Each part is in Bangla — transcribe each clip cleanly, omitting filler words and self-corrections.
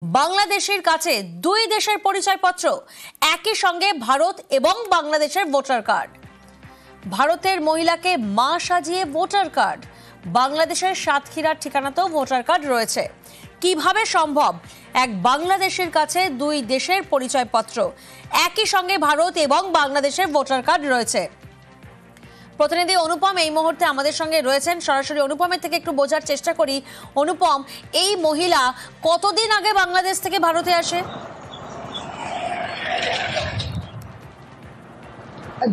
বাংলাদেশের কাছে দুই দেশের পরিচয়পত্র, একই সঙ্গে ভারত এবং বাংলাদেশের ভোটার কার্ড। ভারতের মহিলাকে মা সাজিয়ে ভোটার কার্ড, বাংলাদেশের সাতক্ষীরার ঠিকানাতেও ভোটার কার্ড রয়েছে। কিভাবে সম্ভব এক বাংলাদেশের কাছে দুই দেশের পরিচয়পত্র, একই সঙ্গে ভারত এবং বাংলাদেশের ভোটার কার্ড রয়েছে? প্রতিনিধি অনুপম এই মুহূর্তে আমাদের সঙ্গে রয়েছেন। সরাসরি অনুপমের থেকে একটু বোঝার চেষ্টা করি। অনুপম, এই মহিলা কতদিন আগে বাংলাদেশ থেকে ভারতে আসে?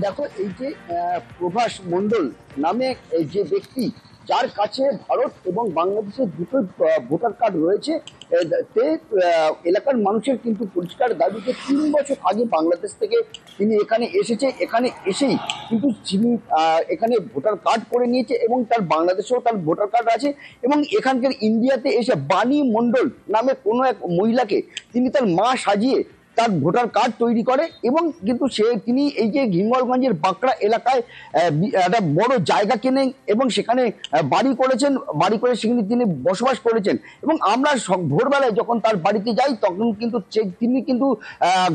দেখো, এই যে প্রভাস মণ্ডল নামে যে ব্যক্তি, যার কাছে ভারত এবং বাংলাদেশের দুটো ভোটার কার্ড রয়েছে, এলাকার মানুষের কিন্তু পরিষ্কার দাবিতে 3 বছর আগে বাংলাদেশ থেকে তিনি এখানে এসেছে। এখানে এসেই কিন্তু তিনি এখানে ভোটার কার্ড করে নিয়েছে এবং তার বাংলাদেশেও তার ভোটার কার্ড আছে। এবং এখানকার ইন্ডিয়াতে এসে বাণী মণ্ডল নামে কোনো এক মহিলাকে তিনি তার মা সাজিয়ে তার ভোটার কার্ড তৈরি করে এবং কিন্তু তিনি এই যে হিঙ্গলগঞ্জের বাঁকড়া এলাকায় একটা বড় জায়গা কেনেন এবং সেখানে বাড়ি করেছেন। বাড়ি করে সেখানে তিনি বসবাস করেছেন এবং আমরা ভোরবেলায় যখন তার বাড়িতে যাই তখন কিন্তু তিনি কিন্তু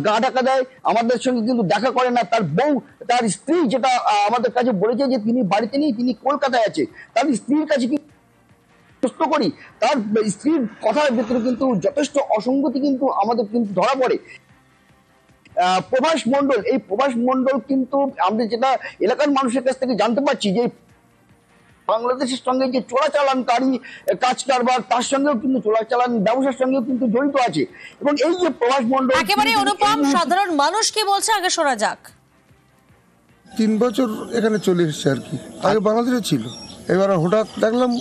গা ঢাকা দেয়, আমাদের সঙ্গে কিন্তু দেখা করে না। তার বউ, তার স্ত্রী যেটা আমাদের কাছে বলেছে যে তিনি বাড়িতে নেই, তিনি কলকাতায় আছে। তার স্ত্রীর কাছে প্রশ্ন করি, তার স্ত্রীর কথার ভিতরে কিন্তু যথেষ্ট অসঙ্গতি কিন্তু আমাদের কিন্তু ধরা পড়ে। প্রভাস মণ্ডল, এই প্রভাস মণ্ডল কিন্তু আমরা যেটা এলাকার মানুষের কাছ থেকে জানতে পারছি যে বাংলাদেশের সঙ্গে যে চোরাচালানকারী কাজ কারবার, তার সঙ্গেও কিন্তু চোরাচালান ব্যবসার সঙ্গেও কিন্তু জড়িত আছে। এবং এই যে প্রভাস মণ্ডল, একেবারে অনুপম, সাধারণ মানুষ কি বলছে আগে শোনা যাক। 3 বছর এখানে চলে এসেছে আর কি, আগে বাংলাদেশে ছিল। এবার হঠাৎ দেখলাম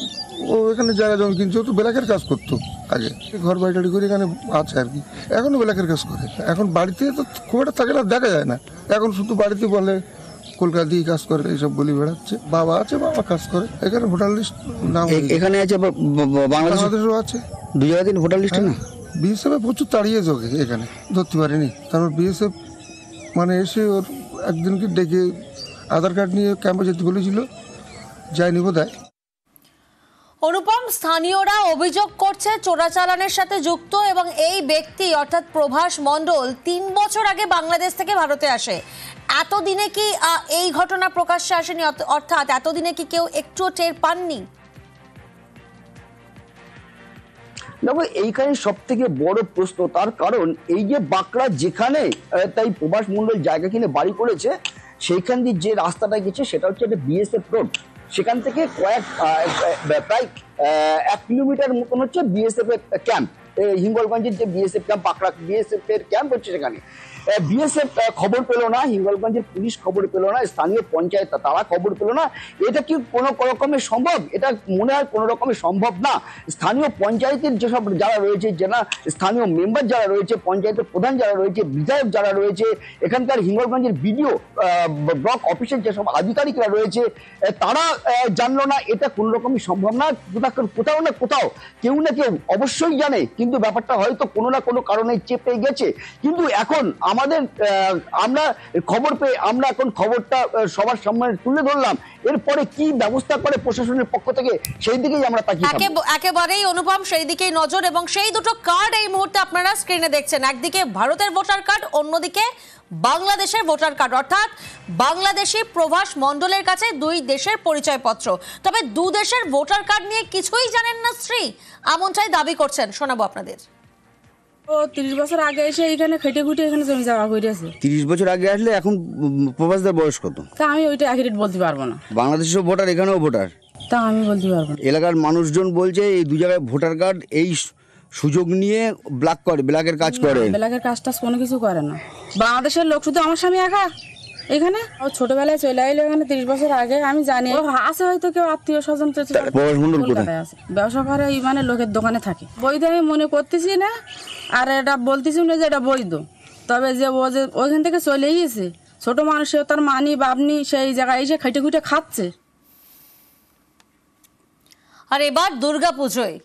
ও এখানে জায়গা জমি কিনছে। ও তো ব্ল্যাকের কাজ করতো আগে, ঘর বাড়ি করে এখানে আছে আর কি, এখনো ব্ল্যাকের কাজ করে। এখন বাড়িতে তো খুব একটা থাকে না, দেখা যায় না। এখন শুধু বাড়িতে বলে কলকাতা দিয়ে কাজ করে, এইসব বলি বেড়াচ্ছে। বাবা আছে, বাবা কাজ করে। এখানে ভোটার লিস্ট নাম এখানে আছে, বাংলাদেশেও আছে। 2 জায়গা দিন ভোটার লিস্টে না। বিএসএফ প্রচুর তাড়িয়েছে ওকে, এখানে ধরতে পারিনি। তারপর বিএসএফ মানে এসে ওর একদিনকে ডেকে আধার কার্ড নিয়ে ক্যাম্পে যেতে বলেছিল, যায়নি বোধহয়। অনুপম, স্থানীয়রা অভিযোগ করছে চোরাচালানের সাথে যুক্ত এবং এই ব্যক্তি অর্থাৎ প্রভাস মণ্ডল 3 বছর আগে বাংলাদেশ থেকে ভারতে আসে। এতদিনে কি এই ঘটনা প্রকাশ্যে আসেনি? অর্থাৎ এতদিনে কি কেউ একটুও টের পাননি? দেখো, এইখানে সব থেকে বড় প্রশ্ন, তার কারণ এই যে বাঁকড়া যেখানে তাই প্রভাস মণ্ডল জায়গা কিনে বাড়ি করেছে, সেইখান দিয়ে যে রাস্তাটা গেছে সেটা হচ্ছে একটা বিএসএফ রোড। সেখান থেকে প্রায় 1 কিলোমিটার মতন হচ্ছে বিএসএফ এর ক্যাম্প। হিঙ্গলগঞ্জের যে বিএসএফ ক্যাম্প, বাঁকড়া বিএসএফ এর ক্যাম্প হচ্ছে সেখানে। বিএসএফ খবর পেল না, হিঙ্গলগঞ্জের পুলিশ খবর পেল না, স্থানীয় পঞ্চায়েত তারা খবর পেল না। এটা কি কোনো রকমের সম্ভব? এটা মনে হয় কোনো রকমের সম্ভব না। স্থানীয় পঞ্চায়েতের যেসব যারা রয়েছে, যারা স্থানীয় মেম্বার যারা রয়েছে, পঞ্চায়েতের প্রধান যারা রয়েছে, বিধায়ক যারা রয়েছে, এখানকার হিঙ্গলগঞ্জের বিডিও, ব্লক অফিসের যেসব আধিকারিকরা রয়েছে, তারা জানলো না। এটা কোনো রকমই সম্ভব না। কোথাও না কোথাও কেউ না কেউ অবশ্যই জানে, কিন্তু ব্যাপারটা হয়তো কোনো না কোনো কারণে চেপে গেছে। কিন্তু এখন আমরা খবর পেয়ে আমরা এখন খবরটা সবার সামনে তুলে ধরলাম। এরপরে কি ব্যবস্থা করে প্রশাসনের পক্ষ থেকে, সেই দিকেই আমরা তাকিয়ে থাকব। একেবারেই অনুপম, সেই দিকেই নজর। এবং সেই দুটো কার্ড এই মুহূর্তে আপনারা স্ক্রিনে দেখছেন, একদিকে ভারতের ভোটার কার্ড, অন্যদিকে বাংলাদেশের ভোটার কার্ড। অর্থাৎ বাংলাদেশি প্রভাস মণ্ডলের কাছে দুই দেশের পরিচয়পত্র। তবে দু দেশের ভোটার কার্ড নিয়ে কিছুই জানেন না স্ত্রী, এমনটাই দাবি করছেন। শোনাবো আপনাদের। ও 30 বছর আগে এসে এখানে খেটে খুঁটে এখানে জমি জায়গা করেছে। 30 বছর আগে আসলে এখন প্রবাসদের বয়স কত? তা আমি ওইটা অ্যাকুরেট বলতে পারবো না। বাংলাদেশেও ভোটার, এখানেও ভোটার, তা আমি বলতে পারবো না। এলাকার মানুষজন বলছে এই 2 জায়গায় ভোটার কার্ড এই সুযোগ নিয়ে ব্ল্যাকের কাজ করে। ব্ল্যাকের কাজটা কোনো কিছু করে না। বাংলাদেশের লোক শুধু আমার স্বামী একা এখানে। ও ছোটবেলায় চলে এলো এখানে 30 বছর আগে। আমি জানি ও আছে, হয়তো কেউ আত্মীয় স্বজন আছে, ব্যবসা করে, মানে লোকের দোকানে থাকে। বৈধ আমি মনে করতেছি না, আর এটা বলতেছি না যে এটা বৈধ। তবে যে ও যে ওইখান থেকে চলে গিয়েছে, ছোট মানুষেও তার মানি বাপনি সেই জায়গায় এসে খেটে খুঁটে খাচ্ছে। আর এবার দুর্গাপুজোয়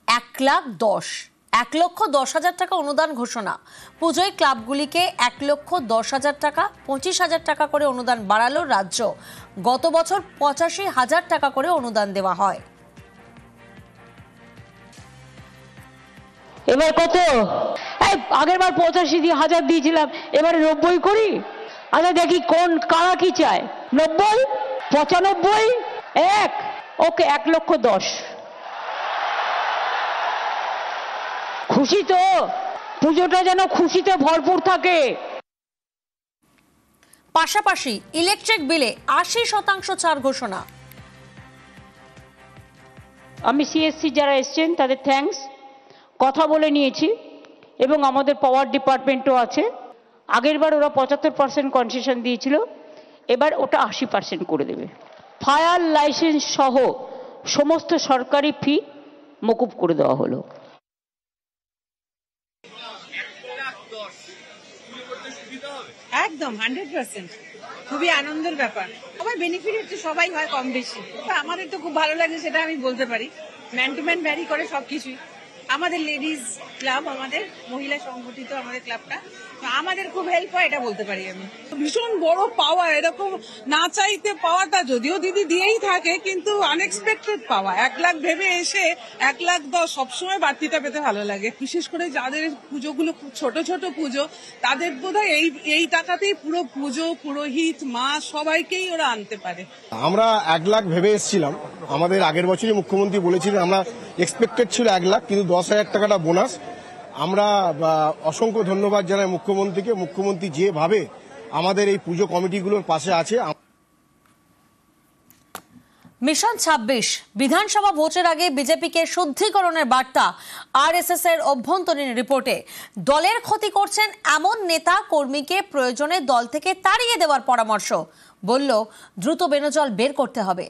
1,10,000 টাকা অনুদান ঘোষণা। পুজোয় ক্লাবগুলিকে 1,10,000 টাকা, 25,000 টাকা করে অনুদান বাড়ালো রাজ্য। গত বছর 85,000 টাকা করে অনুদান দেওয়া হয়। এবার কত? এই আগের বার 85,000 দিয়েছিলাম, এবারে 90 করি। আচ্ছা দেখি কারা কি চায়। 90, 95, 1, ওকে 1,10,000। খুশি তো? পুজোটা যেন খুশিতে ভরপুর থাকে। পাশাপাশি ইলেকট্রিক বিলে 80% ছাড় ঘোষণা। আমি সিএসসি যারা এসছেন তাদের থ্যাঙ্কস, কথা বলে নিয়েছি এবং আমাদের পাওয়ার ডিপার্টমেন্টও আছে। আগের বার ওরা 75% কনসেশন দিয়েছিল, এবার ওটা 80% করে দেবে। ফায়ার লাইসেন্স সহ সমস্ত সরকারি ফি মকুব করে দেওয়া হলো। একদম 100%, খুবই আনন্দের ব্যাপার। সবার বেনিফিট হচ্ছে, সবাই হয় কম বেশি। তো আমাদের তো খুব ভালো লাগে, সেটা আমি বলতে পারি। ম্যান টু ম্যান ভ্যারি করে সবকিছুই। আমাদের লেডিজ ক্লাব, আমাদের মহিলা সংগঠিত আমাদের ক্লাবটা, তো আমাদের খুব হেল্প হয়, এটা বলতে পারি আমি। ভীষণ বড় পাওয়া, এরকম না চাইতে পাওয়াটা, যদিও দিদি দিয়েই থাকে, কিন্তু আনএক্সপেক্টেড পাওয়া। 1 লাখ ভেবে এসে 1,10,000 সবসময় বাড়তিটা পেতে ভালো লাগে। বিশেষ করে যাদের পুজোগুলো খুব ছোট ছোট পুজো, তাদের বোধহয় এই টাকাতেই পুরো পুজো, পুরোহিত, মা সবাইকেই ওরা আনতে পারে। আমরা 1 লাখ ভেবে এসেছিলাম, আমাদের আগের বছরই মুখ্যমন্ত্রী বলেছিলেন, আমরা এক্সপেক্টেড ছিল 1 লাখ, কিন্তু 10,000 টাকাটা বোনাস। আমরা অসংখ্য ধন্যবাদ জানাই মুখ্যমন্ত্রীকে। মুখ্যমন্ত্রী যেভাবে আমাদের এই পুজো কমিটিগুলোর পাশে আছে। মিশন 26 বিধানসভা ভোটের আগে বিজেপিকে শুদ্ধিকরণের বার্তা। আরএসএস এর অভ্যন্তরীণ রিপোর্টে দলের ক্ষতি করছেন এমন নেতা কর্মীকে প্রয়োজনে দল থেকে তাড়িয়ে দেওয়ার পরামর্শ। বলল দ্রুত বেনজল বের করতে হবে।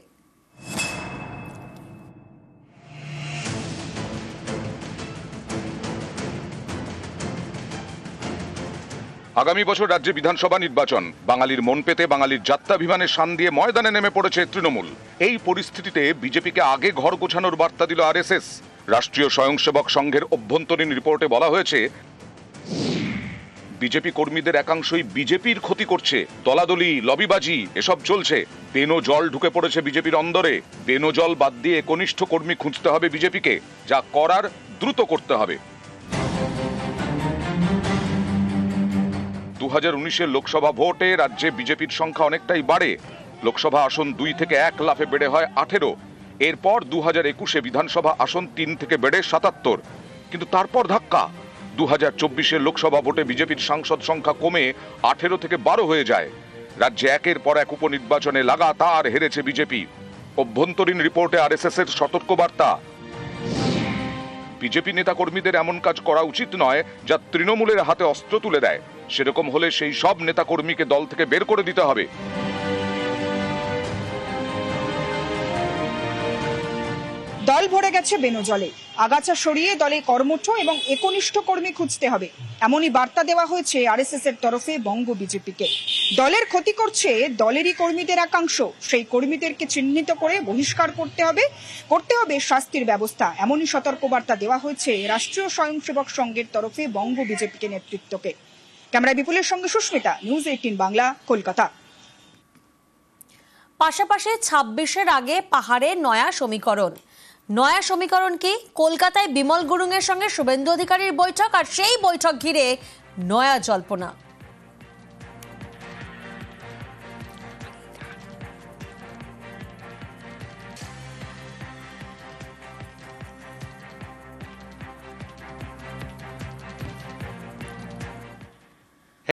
আগামী বছর রাজ্যে বিধানসভা নির্বাচন। বাঙালির মন পেতে বাঙালির যাত্রাভিমানের শান দিয়ে ময়দানে নেমে পড়েছে তৃণমূল। এই পরিস্থিতিতে বিজেপিকে আগে ঘর গোছানোর বার্তা দিল আরএসএস। রাষ্ট্রীয় স্বয়ংসেবক সংঘের অভ্যন্তরীণ রিপোর্টে বলা হয়েছে, বিজেপি কর্মীদের একাংশই বিজেপির ক্ষতি করছে। দলাদলি, লবিবাজি এসব চলছে। বেনো জল ঢুকে পড়েছে বিজেপির অন্দরে। বেনো জল বাদ দিয়ে কনিষ্ঠ কর্মী খুঁজতে হবে বিজেপিকে। যা করার দ্রুত করতে হবে। 2019-এর লোকসভা ভোটে রাজ্যে বিজেপির সংখ্যা অনেকটাই বাড়ে। লোকসভা আসন 2 থেকে 1 লাফে বেড়ে হয় 18। এরপর 2021-এ বিধানসভা আসন 3 থেকে বেড়ে 77। কিন্তু তারপর ধাক্কা। 2024-এর লোকসভা ভোটে বিজেপির সাংসদ সংখ্যা কমে 18 থেকে 12 হয়ে যায়। রাজ্যে একের পর এক উপনির্বাচনে লাগাতার হেরেছে বিজেপি। অভ্যন্তরীণ রিপোর্টে আরএসএস-এর সতর্কবার্তা। বিজেপি নেতাকর্মীদের এমন কাজ করা উচিত নয় যা তৃণমূলের হাতে অস্ত্র তুলে দেয়। সেরকম হলে সেই সব নেতাকর্মীকে দল থেকে বের করে দিতে হবে। দল ভরে গেছে বেনজলে, আগাছা সরিয়ে দলে কর্মঠ এবং একনিষ্ঠ কর্মী খুঁজতে হবে, এমনই বার্তা দেওয়া হয়েছে আরএসএস এর তরফে বঙ্গ বিজেপিকে। দলের ক্ষতি করছে দলেরই কর্মীদের একাংশ, সেই কর্মীদেরকে চিহ্নিত করে বহিষ্কার করতে হবে শাস্তির ব্যবস্থা, এমনই সতর্কবার্তা দেওয়া হয়েছে রাষ্ট্রীয় স্বয়ংসেবক সংঘের তরফে বঙ্গ বিজেপিকে নেতৃত্বকে। ক্যামেরায় বিপুলের সঙ্গে সুস্মিতা, নিউজ 18 বাংলা, কলকাতা। পাশাপাশি 26-এর আগে পাহাড়ে নয়া সমীকরণ। নয়া সমীকরণ কি? কলকাতায় বিমল গুরুং এর সঙ্গে শুভেন্দু অধিকারীর বৈঠক, আর সেই বৈঠক ঘিরে নয়া জল্পনা।